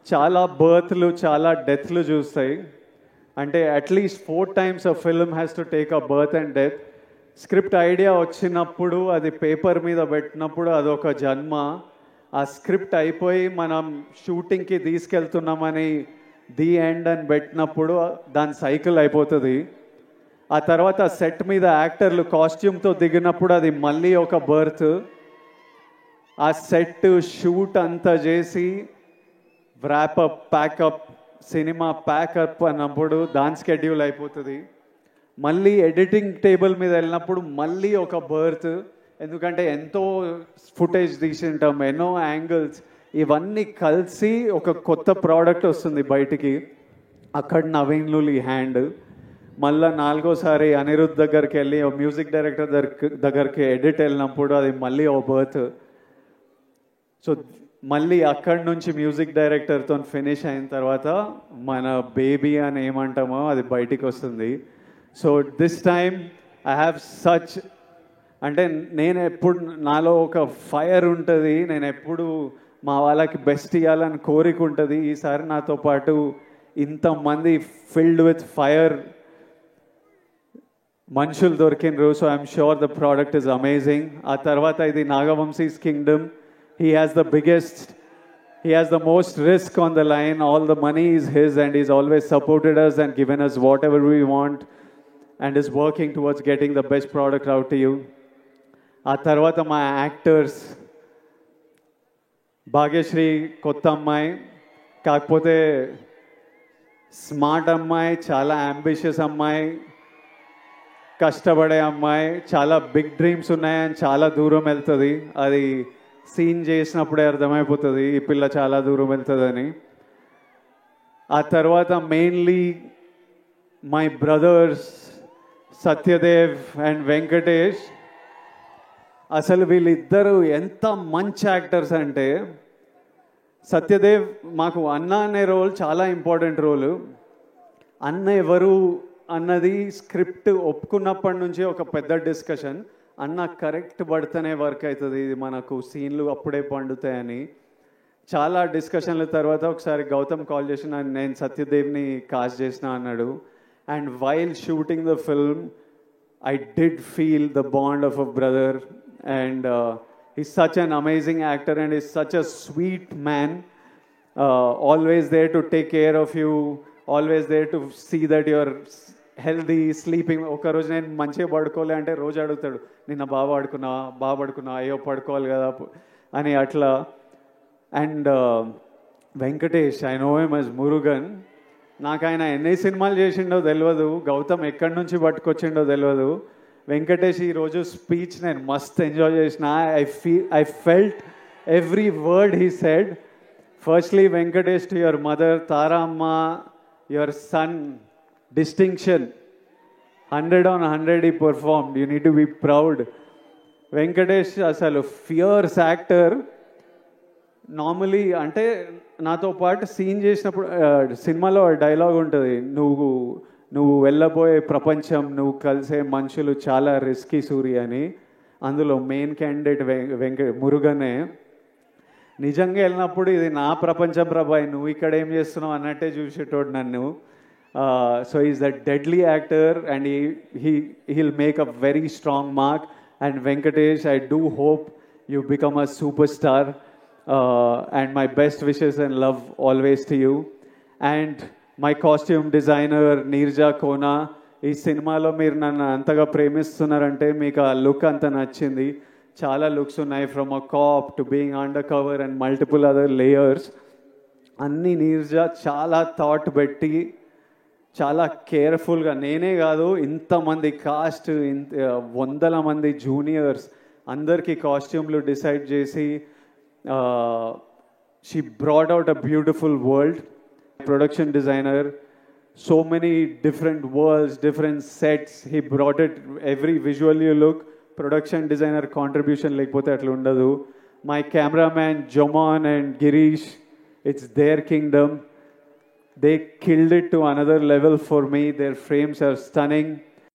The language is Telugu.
చాలా బర్త్లు చాలా డెత్లు చూస్తాయి. అంటే at least 4 times a film has to take a birth and death. Script idea వచ్చినప్పుడు అది పేపర్ మీద పెట్టినప్పుడు అదొక జన్మ. ఆ స్క్రిప్ట్ అయిపోయి మనం షూటింగ్కి తీసుకెళ్తున్నామని ది ఎండ్ అని పెట్టినప్పుడు దాని సైకిల్ అయిపోతుంది. ఆ తర్వాత సెట్ మీద యాక్టర్లు కాస్ట్యూమ్తో దిగినప్పుడు అది మళ్ళీ ఒక బర్త్. ఆ సెట్ షూట్ అంతా చేసి వ్రాపప్ ప్యాకప్ సినిమా ప్యాకప్ అన్నప్పుడు దాని స్కెడ్యూల్ అయిపోతుంది. మళ్ళీ ఎడిటింగ్ టేబుల్ మీద వెళ్ళినప్పుడు మళ్ళీ ఒక బర్త్. ఎందుకంటే ఎంతో ఫుటేజ్ తీసింటాం, ఎన్నో యాంగిల్స్, ఇవన్నీ కలిసి ఒక కొత్త ప్రోడక్ట్ వస్తుంది బయటికి. అక్కడ నవీన్ లూలి హ్యాండ్. మళ్ళీ 4వసారి అనిరుద్ధ్ దగ్గరికి వెళ్ళి మ్యూజిక్ డైరెక్టర్ దగ్గరికి ఎడిట్ వెళ్ళినప్పుడు అది మళ్ళీ ఓ బర్త్. సో మళ్ళీ అక్కడి నుంచి మ్యూజిక్ డైరెక్టర్తో ఫినిష్ అయిన తర్వాత మన బేబీ అని ఏమంటామో అది బయటికి వస్తుంది. So this time I have such, అంటే నేను ఎప్పుడు నాలో ఒక ఫైర్ ఉంటుంది, నేను ఎప్పుడు మా వాళ్ళకి బెస్ట్ ఇవ్వాలని కోరిక ఉంటుంది. ఈసారి నాతో పాటు ఇంతమంది ఫిల్డ్ విత్ ఫైర్ మనుషులు దొరికినరు. So I'm sure the product is amazing. ఆ తర్వాత ఇది Nagavamsi's Kingdom. He has the most risk on the line. All the money is his and he's always supported us and given us whatever we want and is working towards getting the best product out to you. ఆ తర్వాత మా యాక్టర్స్, భాగ్యశ్రీ కొత్త అమ్మాయి, కాకపోతే స్మార్ట్ అమ్మాయి, చాలా అంబిషియస్ అమ్మాయి, కష్టపడే అమ్మాయి, చాలా బిగ్ డ్రీమ్స్ ఉన్నాయని చాలా దూరం వెళ్తుంది. అది సీన్ చేసినప్పుడే అర్థమైపోతుంది ఈ పిల్ల చాలా దూరం వెళ్తుందని. ఆ తర్వాత mainly my brothers Satyadev and Venkatesh. అసలు వీళ్ళిద్దరూ ఎంత మంచి యాక్టర్స్ అంటే, సత్యదేవ్ మాకు అన్న అనే రోల్ చాలా ఇంపార్టెంట్ రోలు. అన్న ఎవరు అన్నది స్క్రిప్ట్ ఒప్పుకున్నప్పటి నుంచి ఒక పెద్ద డిస్కషన్. అన్న కరెక్ట్ పడితేనే వర్క్ అవుతుంది, ఇది మనకు సీన్లు అప్పుడే పండుతాయని చాలా డిస్కషన్ల తర్వాత ఒకసారి గౌతమ్ కాల్ చేసి నేను సత్యదేవ్ని కాస్ట్ చేసిన అన్నాడు. And while shooting the film I did feel the bond of a brother. And he's such an amazing actor and he's such a sweet man. Always there to take care of you, always there to see that you're healthy sleeping. ఒకరోజు నేను మంచిగా పడుకోలే అంటే రోజు అడుగుతాడు, నిన్న బాగా పడుకున్నా, అయ్యో పడుకోవాలి కదా అని అట్లా. And Venkatesh, I know him as Murugan. నాకు ఆయన ఎన్ని సినిమాలు చేసిండో తెలియదు, గౌతమ్ ఎక్కడి నుంచి పట్టుకొచ్చిండో తెలియదు. వెంకటేష్ ఈరోజు స్పీచ్ నేను మస్త్ ఎంజాయ్ చేసిన. I felt every word he said. Firstly Venkatesh, to your mother Tara అమ్మ, your son distinction, 100 on 100 he performed. You need to be proud. Venkatesh అసలు ఫియర్స్ యాక్టర్. నార్మలీ అంటే నాతో పాటు సీన్ చేసినప్పుడు సినిమాలో డైలాగ్ ఉంటుంది, నువ్వు వెళ్ళబోయే ప్రపంచం, నువ్వు కలిసే మనుషులు చాలా రిస్కీ సూర్య అని. అందులో మెయిన్ క్యాండిడేట్ మురుగనే. నిజంగా వెళ్ళినప్పుడు ఇది నా ప్రపంచం ప్రభాయ్, నువ్వు ఇక్కడ ఏం చేస్తున్నావు అన్నట్టే చూసేటోడు నన్ను. So he's a deadly actor and he'll make a very strong mark. And Venkatesh, I do hope you become a superstar, and my best wishes and love always to you. And my costume designer Neerja Kona, ఈ సినిమాలో మీరు నన్ను అంతగా ప్రేమిస్తున్నారంటే మీకు ఆ లుక్ అంత నచ్చింది. చాలా లుక్స్ ఉన్నాయి, from a cap to being under cover and multiple other layers. అన్నీ నీర్జా చాలా థాట్ పెట్టి చాలా కేర్ఫుల్గా, నేనే కాదు ఇంతమంది కాస్ట్, వందల మంది జూనియర్స్ అందరికీ కాస్ట్యూమ్లు డిసైడ్ చేసి she brought out a beautiful world. Production designer, so many different worlds, different sets, he brought it, every visual you look, production designer contribution lekapothe atla undadu. My cameraman Jomon and Girish, it's their kingdom. They killed it to another level for me. Their frames are stunning.